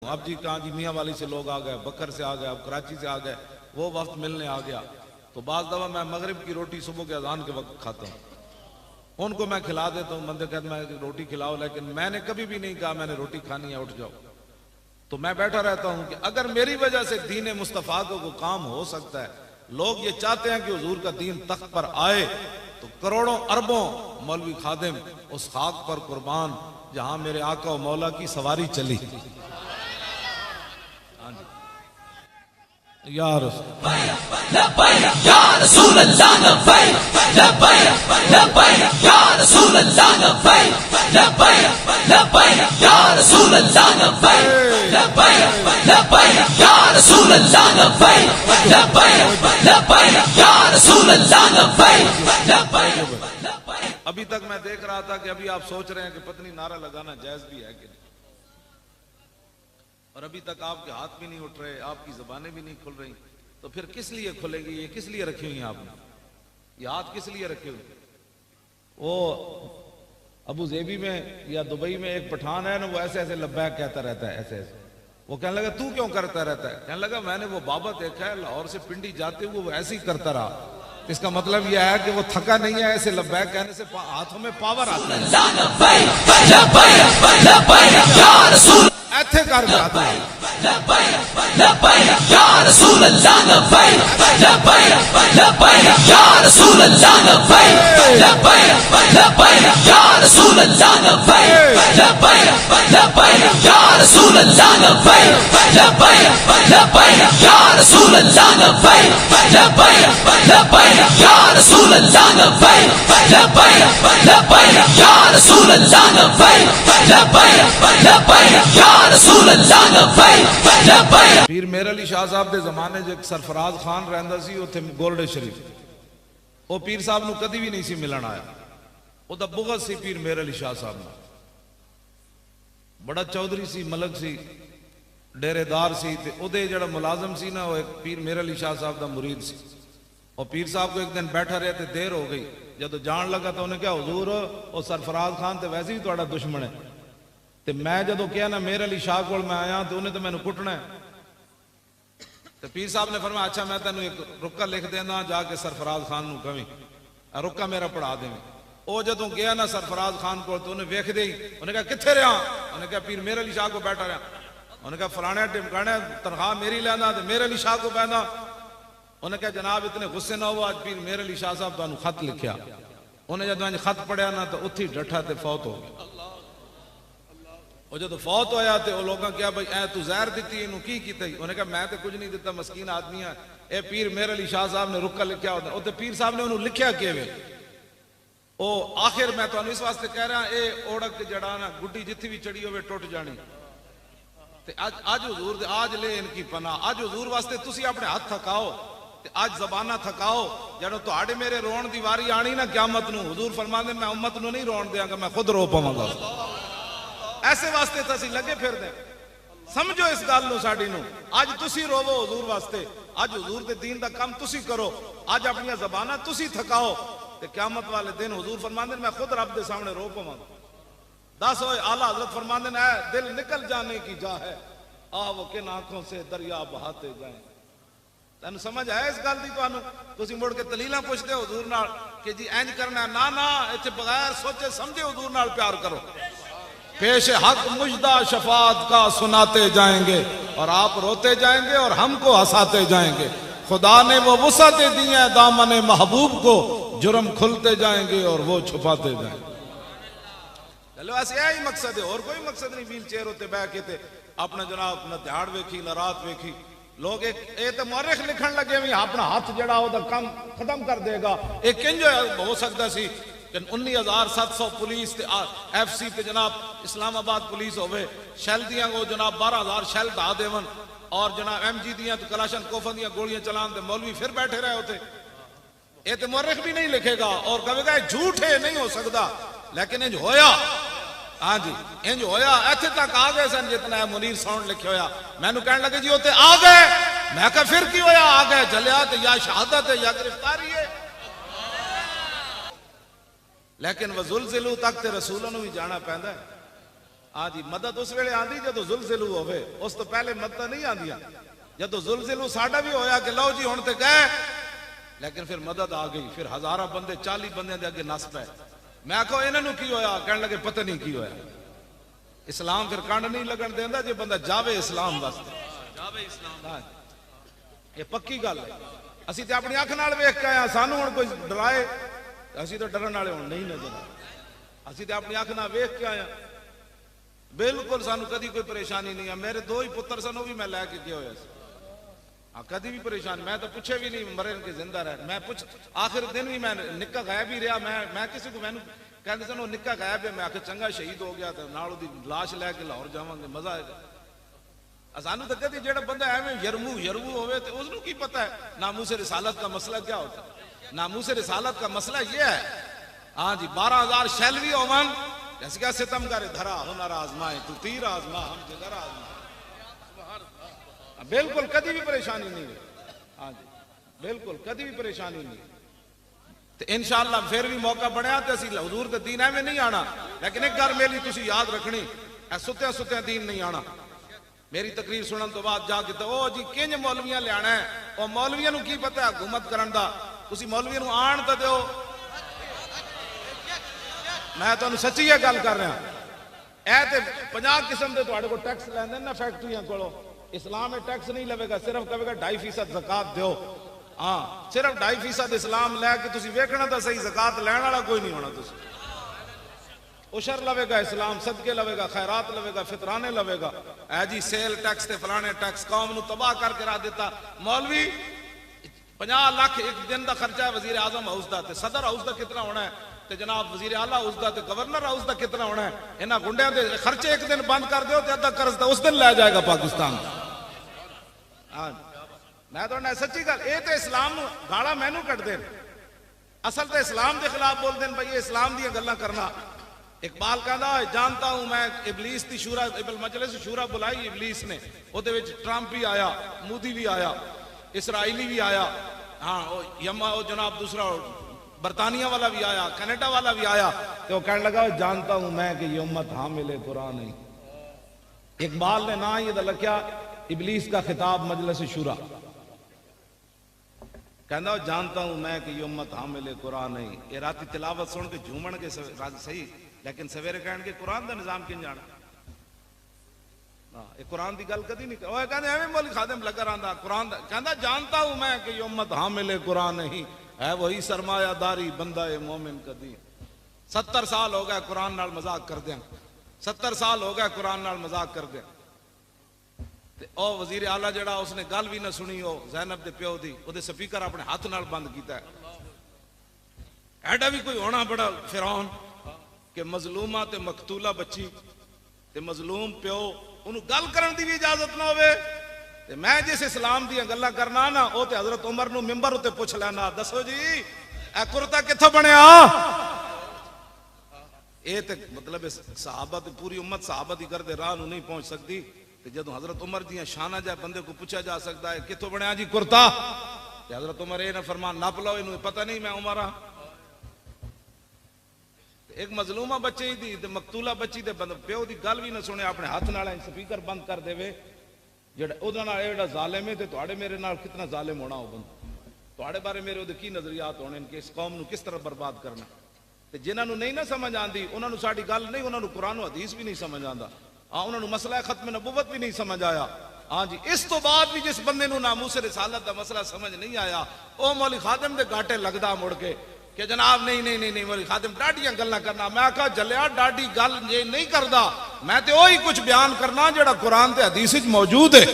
अब जी कहाँ जी मियाँ वाली से लोग आ गए, बकर से आ गए, अब कराची से आ गए, वो वक्त मिलने आ गया। तो बाज़ दफ़ा मैं मगरिब की रोटी सुबह के अजान के वक्त खाता हूँ, उनको मैं खिला देता हूँ। बंदे कहते मैं रोटी खिलाओ, लेकिन मैंने कभी भी नहीं कहा मैंने रोटी खानी है, उठ जाओ। तो मैं बैठा रहता हूँ कि अगर मेरी वजह से दीन मुस्तफ़ा को काम हो सकता है, लोग ये चाहते हैं कि हुजूर का दीन तख्त पर आए, तो करोड़ों अरबों मौलवी खादिम उस खाक पर कुर्बान जहां मेरे आका और मौला की सवारी चली। या रसूल अल्लाह लब्बैक लब्बैक लब्बैक या रसूल अल्लाह लब्बैक लब्बैक लब्बैक या रसूल अल्लाह लब्बैक लब्बैक लब्बैक या रसूल अल्लाह लब्बैक लब्बैक लब्बैक या रसूल अल्लाह लब्बैक लब्बैक। अभी तक मैं देख रहा था कि अभी आप सोच रहे हैं कि पत्नी नारा लगाना जायज भी है कि नहीं, और अभी तक आपके हाथ भी नहीं उठ रहे, आपकी जबानें भी नहीं खुल रही, तो फिर किस लिए खुलेगी? ये किस लिए रखी हुई हैं आपने? ये हाथ किस लिए रखे हुए? वो अबू जेबी में या दुबई में एक पठान है ना, वो ऐसे ऐसे लब्बैक कहता रहता है, ऐसे ऐसे। वो कहने लगा तू क्यों करता रहता है? कहने लगा मैंने वो बाबा देखा है लाहौर से पिंडी जाते हुए वो ऐसे ही करता रहा। इसका मतलब यह है कि वो थका नहीं है, ऐसे लब्बैक कहने से हाथों में पावर आता है। ऐसे कर जाता है। या रसूल अल्लाह लब्बैक लब्बैक लब्बैक या रसूल अल्लाह लब्बैक लब्बैक लब्बैक या रसूल अल्लाह लब्बैक लब्बैक लब्बैक या रसूल अल्लाह लब्बैक लब्बैक लब्बैक या रसूल अल्लाह लब्बैक लब्बैक लब्बैक या रसूल अल्लाह लब्बैक लब्बैक लब्बैक या रसूल अल्लाह लब्बैक लब्बैक लब्बैक या रसूल अल्लाह लब्बैक लब्बैक। पीर मेर अली शाह साहब के जमाने च सरफराज खान रहिंदा सी उत्थे गोल्डे शरीफ। वो पीर साहब नूं कदी भी नहीं सी मिलन आया, ओदा बुग़्ज़ सी पीर मेर अली शाह साहब नाल। बड़ा चौधरी सी, मलक सी, डेरेदार सी, ते ओदे जिहड़ा मुलाजम सी ना, वो एक पीर मेर अली शाह साहब दा मुरीद सी। और पीर साहब को एक दिन बैठा रहे तो देर हो गई, जब जान लगा तो उन्हें कहा हुजूर वो सरफराज खान तो वैसे ही तुहाडा दुश्मन है, ते मैं जदों कहा ना मेर अली शाह कोल मैं आया तो उन्हें तो मैनू कुटना है। तो पीर साहब ने फरमाया अच्छा मैं तेन एक रुक्का लिख देना, जाके सरफराज खान नूं कहीं रुक्का मेरा पढ़ा देवें। वो जदों गया ना सरफराज खान को तो उन्हें वेख दे, उन्हें कहा कित्थे रहा? उन्हें कहा पीर मेर अली शाह को बैठा रहा। उन्हें कहा फलाने टिमकाने तनख्वाह मेरी लेना, तो मेर अली शाह को बहना। उन्हें कहा जनाब इतने गुस्से ना हो, आज पीर मेर अली शाह साहब तुहानू खत लिखिया। उन्हें जब खत पढ़िया ना तो उत्थे डठा ते फौत हो गया। और जो फौत होया तो लोगों क्या भाई ऐ तू जहर दी इनू की कीता? उन्हें कहा मैं तो कुछ नहीं दिता, मस्कीन आदमी है। ए पीर मेर अली शाह साहब ने रुक्का लिखा होता, उते पीर साहब ने उन्होंने लिखिया किवें? ओ आखिर मैं तुहानू इस वास्ते कह रहा, ए ओढ़क जड़ा ना गुड्डी जिथे भी चढ़ी होवे टुट जानी। ते अज हुजूर दे आज ले इनकी पनाह, अज हुजूर वास्ते तुसी अपने हाथ थकाओ, आज जबाना थकाओ। जदों तुहाडे मेरे रोण दी वारी आनी ना क़यामत नूं, हुजूर फरमांदे मैं उम्मत नूं नहीं रोण देंगा, मैं खुद रो पवांगा। ऐसे वास्ते तो असीं लगे फिर दे। समझो इस गल नूं साडी नूं। अज तुसी रोवो हुजूर वास्ते, अज हुजूर दे दीन दा काम तुसी करो, अज अपनी जबाना तुसी थकाओ, ते क़यामत वाले दिन हुजूर फरमांदे मैं खुद रब दे सामने रो पवांगा। दस होए आला हजरत फरमांदे ने दिल निकल जाने की जा है, आ वो किन आंखों से दरिया बहाते जाए। तेन समझ आया इस गल की? तुसी मुड़ के दलीलां पुछदे हो हुजूर नाल कि जी इंज करना है। ना ना, इत्थे बगैर सोचे समझे हुजूर नाल प्यार करो। पेश हक मुजदा शफात का सुनाते जाएंगे और आप रोते जाएंगे और हमको हंसाते जाएंगे। खुदा ने वो वुसअतें दी हैं दामन महबूब को, जुर्म खुलते जाएंगे और वो छुपाते जाएंगे। चलो ऐसे यही मकसद है, और कोई मकसद नहीं। व्हील चेयर उत्ते बह के ते अपना जनाब न दिहाड़ वेखी न रात वेखी। लोग एक मौरख लिखण लगे भी अपना हाथ जड़ा ओदा काम खत्म कर देगा। एक इंज हो सकता सी 19,700 पुलिस FC ते जनाब इस्लामाबाद पुलिस होवे, शैल दियां को जनाब 12,000 शैल धा देवन, और जनाब MG दियां तो कलाशन कोफन दियां गोलियां चलान दे मौलवी फिर बैठे रहे होते। ये तो मौरख भी नहीं लिखेगा और कहेगा झूठ है, नहीं हो सकता, लेकिन इंज होया। हाँ जी इंज होया। इत्थे तक आ गए सन जितना मुनीर साउंड लिखे होया। मैनू कहने लगे जी उते आ गए। मैं कहा फिर की होया? आ गए चलिया तो या शहादत है या गिरफ्तारी है। लेकिन वजुलजिलू तक ते रसूलों नूं भी जाना पैंदा है। हाँ जी, मदद उस वेले आंदी जो जुलजिलू होवे, उस तो पहले मदद नहीं आंदियां। जो जुलजिलू साडा भी होया कि लो जी हुण ते गए, लेकिन फिर मदद आ गई, फिर 1000 बंदे 40 बंदे के अगे नस पे। मैं आखो इन्हों की होया, कहने लगे पता नहीं की होया। इस्लाम फिर कंड नहीं लगन देंदा जे बंदा जावे इस्लाम वास्ते, जावे इस्लाम। ये पक्की गल है। असी तो अपनी अख नाल वेख के आए, सानू हुण कोई डराए, असी तो डरन वाले हुण नहीं नजर आए। असी तो अपनी अख नाल वेख के आए, बिल्कुल सानू कदी कोई परेशानी नहीं है। मेरे 2 ही पुत्र सन, वो भी मैं लैके गया होया सी। हाँ, कदी भी परेशान, मैं तो पूछे भी नहीं मरे के जिंदा रहे। मैं पूछ आखिर दिन भी मैं निक्का गायब ही रहा। मैं किसी को मैनू कहते सन वो निक्का गायब है, मैं आखिर चंगा शहीद हो गया तो नाल उहदी लाश लैके लाहौर जावांगे, मजा आएगा। सानू तो कदी जेड़ा बंदा एवं यरमू होवे तो उसनू की पता है नामूस रिसालत का मसला क्या होता है। नामूस रिसालत का मसला ये है, हाँ जी, 12,000 शैलवी होवन, जैसे क्या सितम करे धरा हुनर आजमाए, तू तीर आजमा हम जिगर आजमा। बिल्कुल कभी भी परेशानी नहीं है। हाँ जी, बिल्कुल कभी भी परेशानी नहीं। तो इंशाअल्लाह फिर भी मौका बनया तो असी हुजूर के दीन एवं नहीं आना, लेकिन एक गल मेरी तुसी याद रखनी, सुत्या सुत्या दीन नहीं आना। मेरी तकरीर सुनने तो बाद जाके तो ओ जी किंज मौलवियां लियाना है, और मौलवियां नूं की पता है हुकूमत करन दा, तुसी मौलवियां नूं आण तो दिओ। मैं तुहानूं सच्ची ये गल कर रहा, ऐ ते 50 किस्म दे तुहाडे कोल टैक्स लैंदे ना फैक्ट्रियां कोलों। इस्लाम में टैक्स नहीं लवेगा, सिर्फ कहेगा 2.5% ज़कात दो। हाँ, सिर्फ 2.5% इस्लाम लैके तुसी वेखना तो सही, ज़कात लैण वाला कोई नहीं होना। तुसी उशर लवेगा इस्लाम, सदके लवेगा, खैरात लवेगा, फितराने लवेगा। ऐ जी सेल टैक्स ते फलाने टैक्स कौम नूं तबाह करके रख दिता। मौलवी 50 लाख एक दिन का खर्चा है वजीर आजम हाउस का, सदर हाउस का कितना होना है, ते जनाब वजीर आला हाउस का, गवर्नर हाउस का कितना होना है। इन्होंने गुंडिया के खर्चे एक दिन बंद कर दो तो अद्धा कर्ज तो उस दिन लै जाएगा पाकिस्तान। हाँ, मैं तो सच्ची गल, ये तो इस्लाम गाला मैनू कटते हैं, असल तो इस्लाम के खिलाफ बोलते हैं। भाई इस्लाम दी गल्लां करना। इकबाल कहता जानता हूं मैं इबलीस की शूरा, मजलिस शूरा बुलाई इबलीस ने, ਉਹਦੇ ਵਿੱਚ ट्रंप भी आया, मोदी भी आया, इसराइली भी आया, हाँ यमा वो जनाब दूसरा बरतानिया वाला भी आया, कनाडा वाला भी आया। तो कहने लगा जानता हूं मैं कि ये उम्मत हामिल कुरान नहीं। इकबाल ने ना ये लख्या इबलीस का खिताब मजलिस शूरा, कहना जानता हूं मैं कि ये उम्मत हामिल कुरान नहीं। ये राती तिलावत सुन के झूमन के सही, लेकिन सवेरे कह कुरान का निजाम किन जाना। कुरान की गल कदी नहीं कहते एवं मौलवी खादिम लगा रहा कुरान कहता जानता हूं मैं कि ये उम्मत हामिल कुरान नहीं है, वही सरमायादारी बंदा है मोमिन कदी। 70 साल हो गए कुरान नाल मजाक कर दें, 70 साल हो गए कुरान नाल मजाक कर दें। ओ वजीर आला जड़ा उसने गल भी ना सुनी, हो ज़ैनब दे प्यो दी, ओदे स्पीकर अपने हाथ नाल बंद किया है। ऐडा भी कोई होना बड़ा फिरौन कि मजलूमा ते मकतूला बच्ची ते मजलूम प्यो उन्होंने गल करन दी भी इजाजत ना होवे। ते मैं जिस इस्लाम दी गल्लां करना ना, वो ते हजरत उमर नूं मिंबर उत्ते पुछ लेना, दसो जी ए कुर्ता कित्थों बनया। ये ते मतलब सहाबा ते पूरी उम्मत सहाबा दी करदे राह नूं नहीं पहुंच सकती। ते जदों हजरत उमर दी शाना जा बंदे को पूछा जा सकता है कित्थों बनया जी कुर्ता, ते हजरत उमर ये ना फरमान नप लो, इन्हूं पता नहीं मैं उमर हाँ। एक मजलूमा बच्चे दी ते मकतूला बच्ची दे प्यो दी गल भी ना सुने, अपने हाथ नाल स्पीकर बंद कर देवे। जेड़ा ओदा नाल एड़ा जालिम है, ते तुहाडे मेरे नाल कितना जालिम होना हो बंदा। तुहाडे बारे मेरे ओदे की नजरियात होने कि इस कौम नूं किस तरह बर्बाद करना। ते जिन्हां नूं नहीं ना समझ आंदी उन्हां नूं साडी गल नहीं, उन्हां नूं कुरान हदीस भी नहीं समझ आंदा। हाँ, उन्हां नूं मसला खत्म नबुवत भी नहीं समझ आया। हाँ जी, इस तो बाद भी जिस बंदे नूं नामूस रिसालत दा मसला समझ नहीं आया, ओ मौलवी खादिम दे घाटे लगदा मुड़ के कि जनाब नहीं नहीं नहीं नहीं मौलवी खादिम डाडियां गल्लां करना। मैं आखा जलिया डाडी गल ये नहीं करदा, मैं तो वही कुछ बयान करना जेड़ा कुरान ते हदीस विच मौजूद है।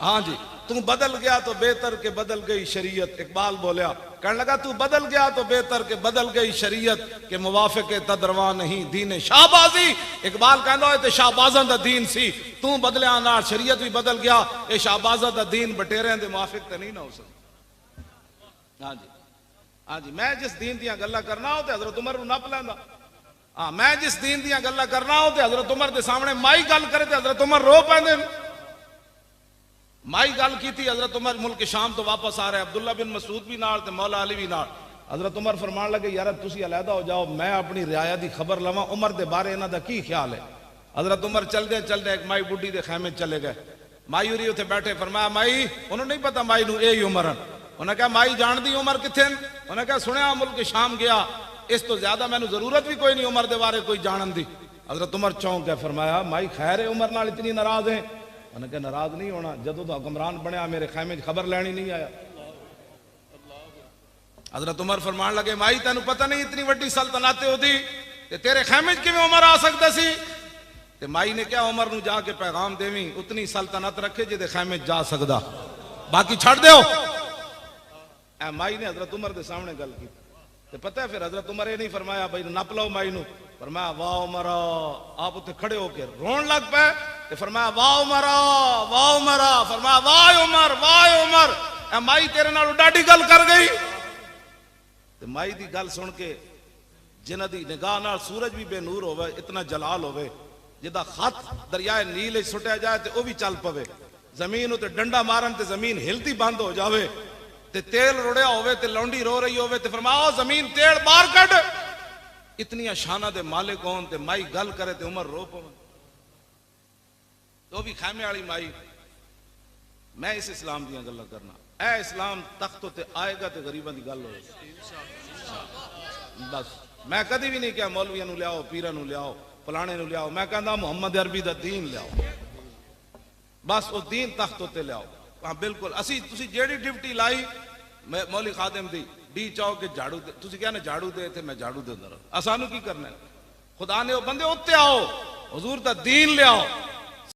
हाँ जी, तू बदल गया तो बेहतर के बदल गई शरीयत। इकबाल बोलिया, कहने लगा तू बदल गया तो बेहतर के बदल गई शरीयत के मुवाफिक तदरवा नहीं दीन शाहबाजी। इकबाल कहना है शाहबाजा दा दीन सी, तू बदलिया ना शरीयत भी बदल गया, ये शाहबाजा दा दीन बटेरिया दे मुवाफिक तो नहीं ना हो सकता। हाँ जी, हाँ जी, मैं जिस दीन दियां गल्लां करना हो ते हजरत उमर नूं नप लैंदा। हाँ, मैं जिस दीन दियां गल्लां करना हो ते हजरत उमर दे सामने माई गल करे ते हजरत उमर रो पैंदे। माई गल की थी, हजरत उमर मुल्क शाम तो वापस आ रहे, अब्दुल्ला बिन मसूद भी नाल ते मौला अली भी नाल। हजरत उमर फरमान लगे यार तुसी अलहदा हो जाओ, मैं अपनी रियाया दी खबर लवां उमर दे बारे इन्हां दा की ख्याल है। हजरत उमर चलदे एक माई बुढ़ी के खैमे चले गए। माई उरी उत्थे बैठे, फरमाया माई, उन्होंने नहीं पता माई नू यही उम्र है। उन्हें कहा माई जान दी उम्र किथे? उन्हें कहा सुनिया मुल्क शाम गया, इस तो ज्यादा मैनू जरूरत भी कोई नहीं उम्र के बारे कोई जानन दी। हजरत उमर चौंक गए, फरमाया माई खैर है उम्र नाल इतनी नाराज है? उन्हें कहा नाराज नहीं होना, जदों तो हुक्मरान बनया मेरे खैमे खबर लैनी नहीं आया। हजरत उमर फरमान लगे माई तेन पता नहीं इतनी वड्डी सल्तनत होती ते तेरे खैमे किवें उमर आ सकता सी? ते माई ने क्या उमर नू जाके पैगाम देवी उतनी सल्तनत रखे जिदे खैमे जा सकदा, बाकी छड़ दो। ए माई ने हजरत उमर के सामने गल की। ते पता है फिर हजरत उमर ये नहीं फरमाया भाई नप लो माई नू, फरमाया वाह उमर, आप उत्ते खड़े होकर रोन लग पे। ते फरमाया वाह उमर, वाह उमर, फरमाया वाह उमर, वाह उमर। ए माई तेरे नाल डाडी गल कर गई। ते माई दी गल सुन के जिन्हां दी निगाह नाल सूरज भी बेनूर होवे, इतना जलाल होवे, जिदा खत दरियाए नील सुटिया जाए तो वह भी चल पवे, जमीन उत्ते डंडा मारन ते जमीन हिलती बंद हो जावे, ते तेल रुड़िया होवे ते लौंडी रो रही होवे ते फरमाओ जमीन तेल बाहर कट। इतनी शाना दे मालिक होन ते माई गल करे ते उमर रो पवे। तो भी खैमे वाली माई। मैं इस इस्लाम दी गल्लां करना, ए इस्लाम तख्त ते आएगा ते गरीबां दी गल होएगी बस। मैं कदी भी नहीं कहा मौलवियां नू लियाओ, पीरां नू लियाओ, फलाने नू लियाओ। मैं कहता मुहम्मद अरबी दा दीन लियाओ, बस वो दीन तख्त उत्ते लियाओ। हाँ बिल्कुल, असी तुसी जेड़ी ड्यूटी लाई मौली खादिम दी डी चाहो कि झाड़ू दे, तुसी कहने झाड़ू दे थे मैं झाड़ू दे अंदर, असानू की करना है? खुदा ने वो बंदे उत्ते आओ, हुजूर दा दीन लियाओ।